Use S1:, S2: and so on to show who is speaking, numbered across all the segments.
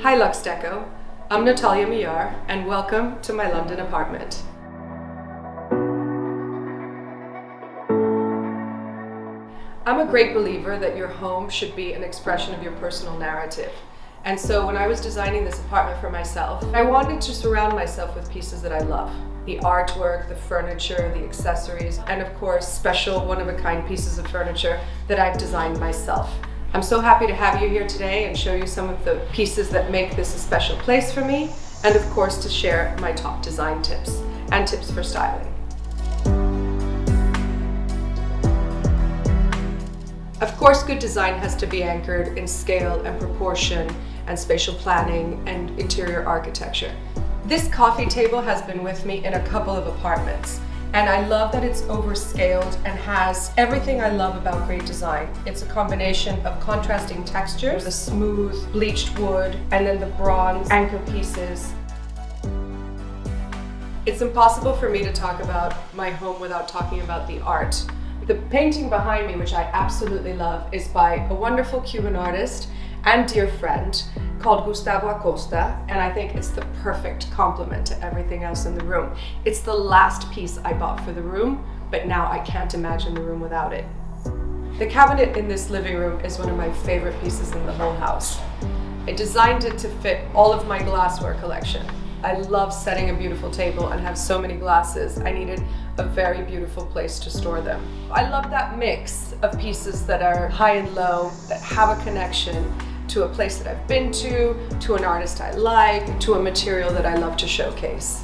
S1: Hi LuxDeco, I'm Natalia Miyar and welcome to my London apartment. I'm a great believer that your home should be an expression of your personal narrative. And so when I was designing this apartment for myself, I wanted to surround myself with pieces that I love. The artwork, the furniture, the accessories, and of course, special one-of-a-kind pieces of furniture that I've designed myself. I'm so happy to have you here today and show you some of the pieces that make this a special place for me, and of course to share my top design tips and tips for styling. Of course, good design has to be anchored in scale and proportion and spatial planning and interior architecture. This coffee table has been with me in a couple of apartments, and I love that it's overscaled and has everything I love about great design. It's a combination of contrasting textures, the smooth bleached wood, and then the bronze anchor pieces. It's impossible for me to talk about my home without talking about the art. The painting behind me, which I absolutely love, is by a wonderful Cuban artist and dear friend called Gustavo Acosta, and I think it's the perfect complement to everything else in the room. It's the last piece I bought for the room, but now I can't imagine the room without it. The cabinet in this living room is one of my favorite pieces in the whole house. I designed it to fit all of my glassware collection. I love setting a beautiful table and have so many glasses. I needed a very beautiful place to store them. I love that mix of pieces that are high and low, that have a connection to a place that I've been to an artist I like, to a material that I love to showcase.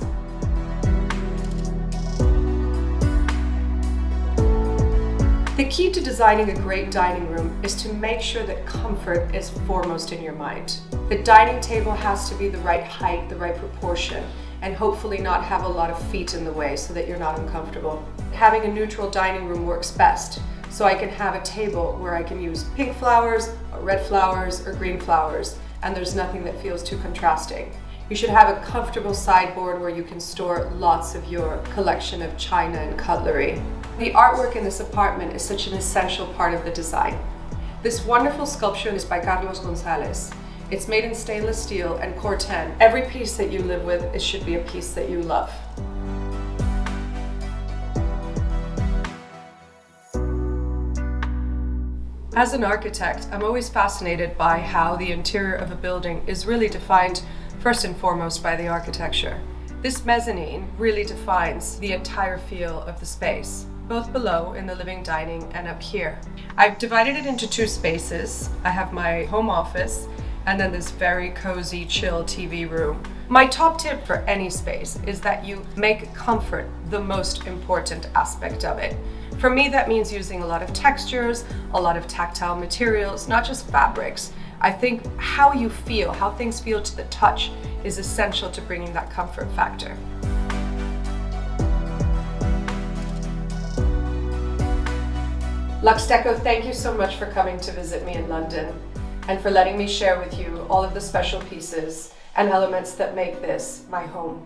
S1: The key to designing a great dining room is to make sure that comfort is foremost in your mind. The dining table has to be the right height, the right proportion, and hopefully not have a lot of feet in the way so that you're not uncomfortable. Having a neutral dining room works best, so I can have a table where I can use pink flowers, or red flowers, or green flowers, and there's nothing that feels too contrasting. You should have a comfortable sideboard where you can store lots of your collection of china and cutlery. The artwork in this apartment is such an essential part of the design. This wonderful sculpture is by Carlos Gonzalez. It's made in stainless steel and corten. Every piece that you live with, it should be a piece that you love. As an architect, I'm always fascinated by how the interior of a building is really defined first and foremost by the architecture. This mezzanine really defines the entire feel of the space, both below in the living, dining, and up here. I've divided it into two spaces. I have my home office and then this very cozy, chill TV room. My top tip for any space is that you make comfort the most important aspect of it. For me, that means using a lot of textures, a lot of tactile materials, not just fabrics. I think how you feel, how things feel to the touch is essential to bringing that comfort factor. LuxDeco, thank you so much for coming to visit me in London and for letting me share with you all of the special pieces and elements that make this my home.